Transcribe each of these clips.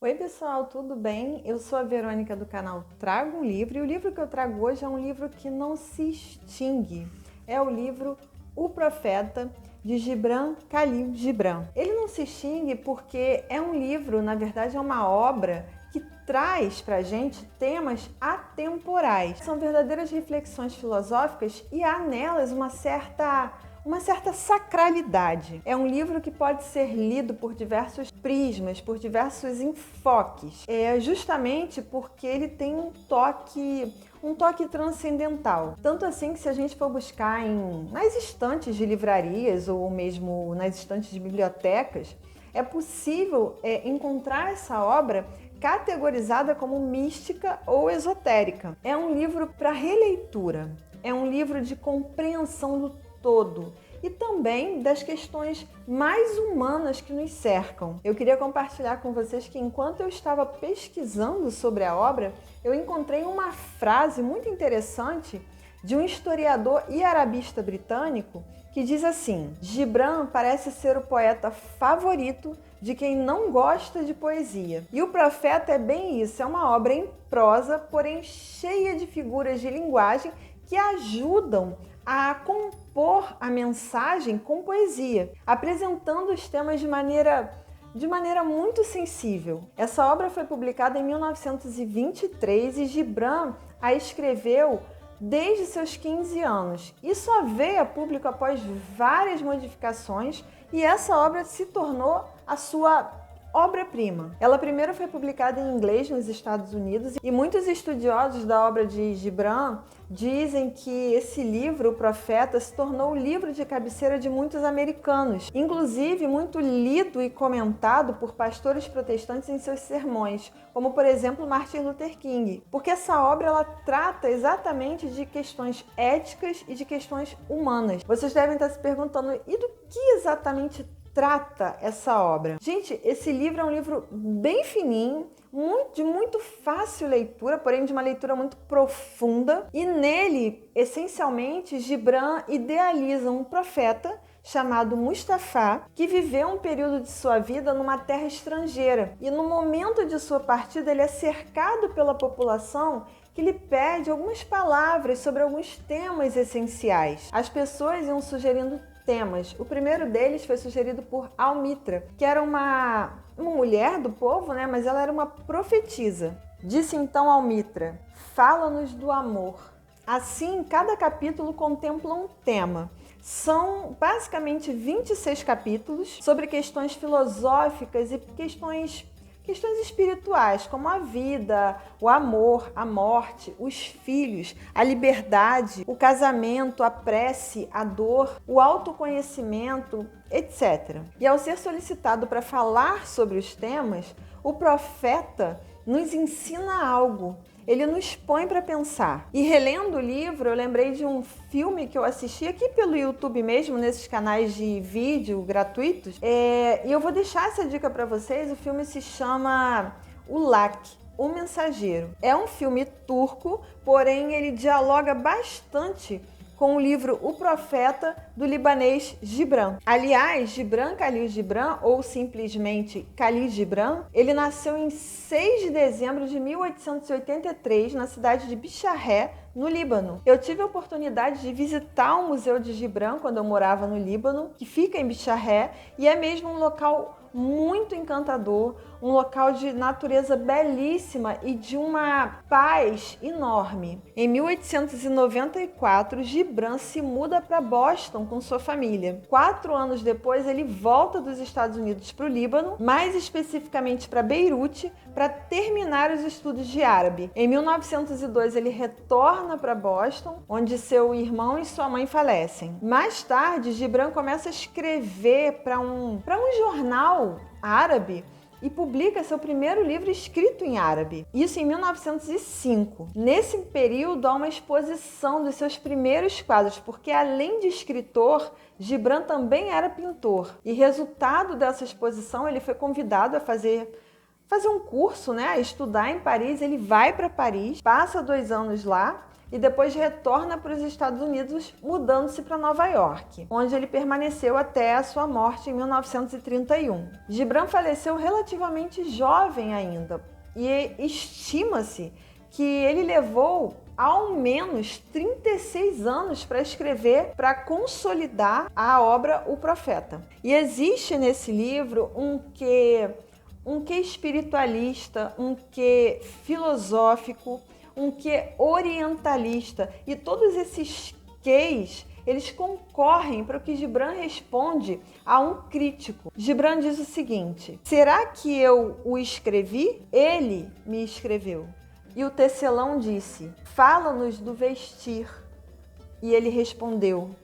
Oi pessoal, tudo bem? Eu sou a Verônica do canal Trago um Livro e o livro que eu trago hoje é um livro que não se extingue. É o livro O Profeta, de Gibran Khalil Gibran. Ele não se extingue porque é um livro, na verdade é uma obra que traz pra gente temas atemporais. São verdadeiras reflexões filosóficas e há nelas uma certa sacralidade. É um livro que pode ser lido por diversos prismas, por diversos enfoques. É justamente porque ele tem um toque transcendental. Tanto assim que se a gente for buscar nas estantes de livrarias ou mesmo nas estantes de bibliotecas, é possível encontrar essa obra categorizada como mística ou esotérica. É um livro para releitura, é um livro de compreensão do todo e também das questões mais humanas que nos cercam. Eu queria compartilhar com vocês que enquanto eu estava pesquisando sobre a obra, eu encontrei uma frase muito interessante de um historiador e arabista britânico que diz assim: Gibran parece ser o poeta favorito de quem não gosta de poesia. E O Profeta é bem isso, é uma obra em prosa, porém cheia de figuras de linguagem que ajudam a compor a mensagem com poesia, apresentando os temas de maneira muito sensível. Essa obra foi publicada em 1923 e Gibran a escreveu desde seus 15 anos e só veio a público após várias modificações, e essa obra se tornou a sua obra-prima. Ela primeiro foi publicada em inglês nos Estados Unidos e muitos estudiosos da obra de Gibran dizem que esse livro, O Profeta, se tornou o livro de cabeceira de muitos americanos, inclusive muito lido e comentado por pastores protestantes em seus sermões, como por exemplo Martin Luther King, porque essa obra ela trata exatamente de questões éticas e de questões humanas. Vocês devem estar se perguntando, e do que exatamente trata essa obra? Gente, esse livro é um livro bem fininho, de muito fácil leitura, porém de uma leitura muito profunda, e nele, essencialmente, Gibran idealiza um profeta chamado Mustafa, que viveu um período de sua vida numa terra estrangeira, e no momento de sua partida ele é cercado pela população que lhe pede algumas palavras sobre alguns temas essenciais. As pessoas iam sugerindo temas. O primeiro deles foi sugerido por Almitra, que era uma mulher do povo, né? Mas ela era uma profetisa. Disse então Almitra: fala-nos do amor. Assim, cada capítulo contempla um tema. São basicamente 26 capítulos sobre questões filosóficas e questões espirituais, como a vida, o amor, a morte, os filhos, a liberdade, o casamento, a prece, a dor, o autoconhecimento, etc. E ao ser solicitado para falar sobre os temas, o profeta nos ensina algo. Ele nos põe para pensar. E relendo o livro, eu lembrei de um filme que eu assisti aqui pelo YouTube mesmo, nesses canais de vídeo gratuitos. E eu vou deixar essa dica para vocês. O filme se chama O Lak, O Mensageiro. É um filme turco, porém ele dialoga bastante com o livro O Profeta, do libanês Gibran. Aliás, Gibran Khalil Gibran, ou simplesmente Khalil Gibran, ele nasceu em 6 de dezembro de 1883, na cidade de Bicharré, no Líbano. Eu tive a oportunidade de visitar o Museu de Gibran quando eu morava no Líbano, que fica em Bicharré, e é mesmo um local muito encantador, um local de natureza belíssima e de uma paz enorme. Em 1894, Gibran se muda para Boston com sua família. 4 anos depois, ele volta dos Estados Unidos para o Líbano, mais especificamente para Beirute, para terminar os estudos de árabe. Em 1902, ele retorna para Boston, onde seu irmão e sua mãe falecem. Mais tarde, Gibran começa a escrever para um jornal árabe e publica seu primeiro livro escrito em árabe. Isso em 1905. Nesse período, há uma exposição dos seus primeiros quadros, porque além de escritor, Gibran também era pintor. E resultado dessa exposição, ele foi convidado a fazer um curso, né, a estudar em Paris. Ele vai para Paris, passa 2 anos lá e depois retorna para os Estados Unidos, mudando-se para Nova York, onde ele permaneceu até a sua morte em 1931. Gibran faleceu relativamente jovem ainda e estima-se que ele levou ao menos 36 anos para escrever, para consolidar a obra O Profeta. E existe nesse livro um quê espiritualista, um quê filosófico, um quê orientalista, e todos esses quês, eles concorrem para o que Gibran responde a um crítico. Gibran diz o seguinte: será que eu o escrevi? Ele me escreveu. E o tecelão disse: fala-nos do vestir. E ele respondeu: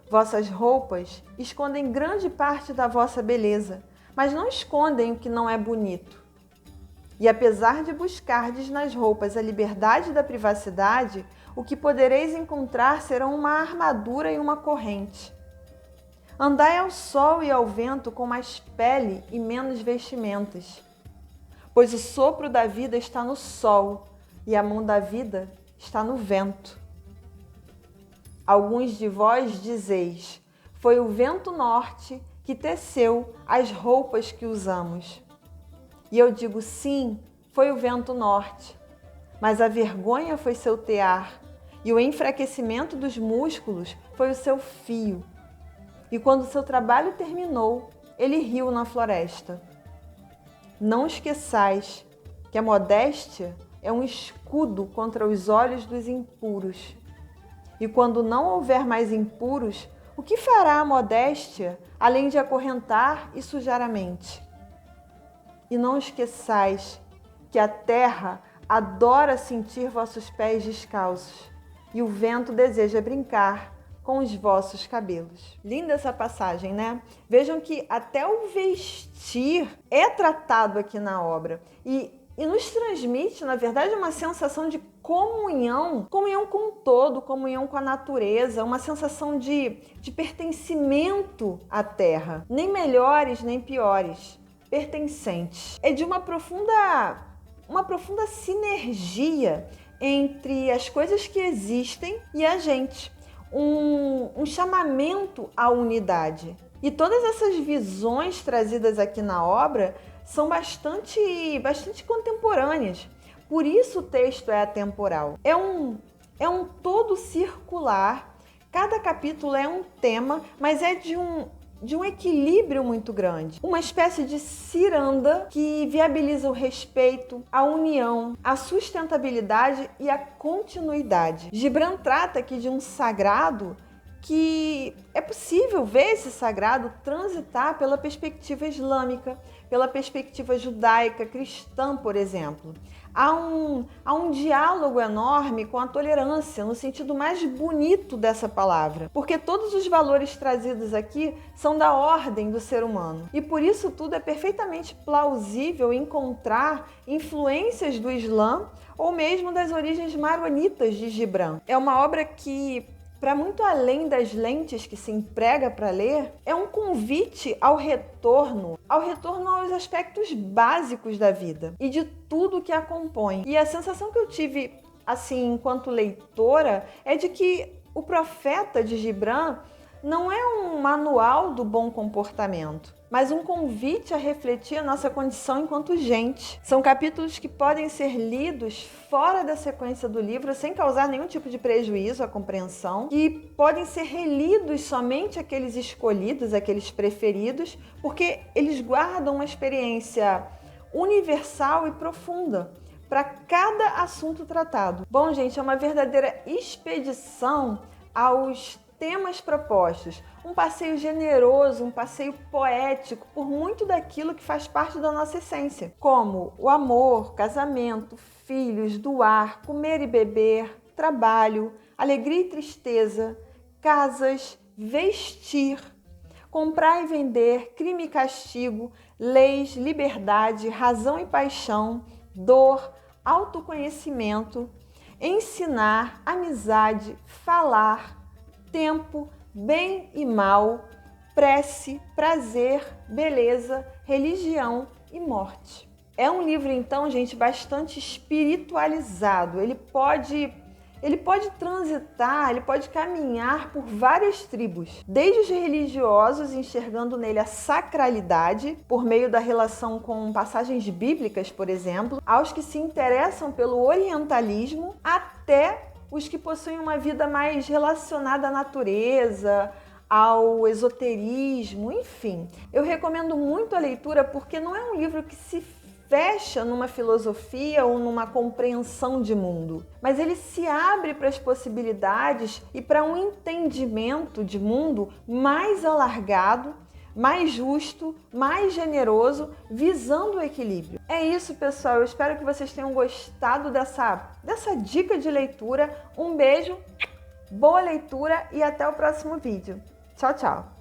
vossas roupas escondem grande parte da vossa beleza, mas não escondem o que não é bonito. E apesar de buscardes nas roupas a liberdade da privacidade, o que podereis encontrar serão uma armadura e uma corrente. Andai ao sol e ao vento com mais pele e menos vestimentas. Pois o sopro da vida está no sol e a mão da vida está no vento. Alguns de vós dizeis: foi o vento norte que teceu as roupas que usamos. E eu digo: sim, foi o vento norte, mas a vergonha foi seu tear, e o enfraquecimento dos músculos foi o seu fio. E quando seu trabalho terminou, ele riu na floresta. Não esqueçais que a modéstia é um escudo contra os olhos dos impuros. E quando não houver mais impuros, o que fará a modéstia, além de acorrentar e sujar a mente? E não esqueçais que a terra adora sentir vossos pés descalços, e o vento deseja brincar com os vossos cabelos. Linda essa passagem, né? Vejam que até o vestir é tratado aqui na obra e nos transmite, na verdade, uma sensação de comunhão com o todo, comunhão com a natureza, uma sensação de pertencimento à terra. Nem melhores, nem piores, pertencentes. É de uma profunda sinergia entre as coisas que existem e a gente. Um chamamento à unidade. E todas essas visões trazidas aqui na obra são bastante contemporâneas. Por isso o texto é atemporal. É um todo circular, cada capítulo é um tema, mas é de um equilíbrio muito grande. Uma espécie de ciranda que viabiliza o respeito, a união, a sustentabilidade e a continuidade. Gibran trata aqui de um sagrado que é possível ver esse sagrado transitar pela perspectiva islâmica, pela perspectiva judaica, cristã, por exemplo. Há um diálogo enorme com a tolerância, no sentido mais bonito dessa palavra, porque todos os valores trazidos aqui são da ordem do ser humano. E por isso tudo é perfeitamente plausível encontrar influências do Islã ou mesmo das origens maronitas de Gibran. É uma obra que, para muito além das lentes que se emprega para ler, é um convite ao retorno aos aspectos básicos da vida e de tudo que a compõe. E a sensação que eu tive, assim, enquanto leitora, é de que O Profeta de Gibran não é um manual do bom comportamento, mas um convite a refletir a nossa condição enquanto gente. São capítulos que podem ser lidos fora da sequência do livro, sem causar nenhum tipo de prejuízo à compreensão, e podem ser relidos somente aqueles escolhidos, aqueles preferidos, porque eles guardam uma experiência universal e profunda para cada assunto tratado. Bom, gente, é uma verdadeira expedição aos temas propostos, um passeio generoso, um passeio poético por muito daquilo que faz parte da nossa essência, como o amor, casamento, filhos, doar, comer e beber, trabalho, alegria e tristeza, casas, vestir, comprar e vender, crime e castigo, leis, liberdade, razão e paixão, dor, autoconhecimento, ensinar, amizade, falar, tempo, bem e mal, prece, prazer, beleza, religião e morte. É um livro, então, gente, bastante espiritualizado. Ele pode Ele pode transitar, ele pode caminhar por várias tribos, desde os religiosos enxergando nele a sacralidade por meio da relação com passagens bíblicas, por exemplo, aos que se interessam pelo orientalismo, até os que possuem uma vida mais relacionada à natureza, ao esoterismo, enfim. Eu recomendo muito a leitura porque não é um livro que se fecha numa filosofia ou numa compreensão de mundo, mas ele se abre para as possibilidades e para um entendimento de mundo mais alargado, mais justo, mais generoso, visando o equilíbrio. É isso, pessoal. Eu espero que vocês tenham gostado dessa dica de leitura. Um beijo, boa leitura e até o próximo vídeo. Tchau, tchau!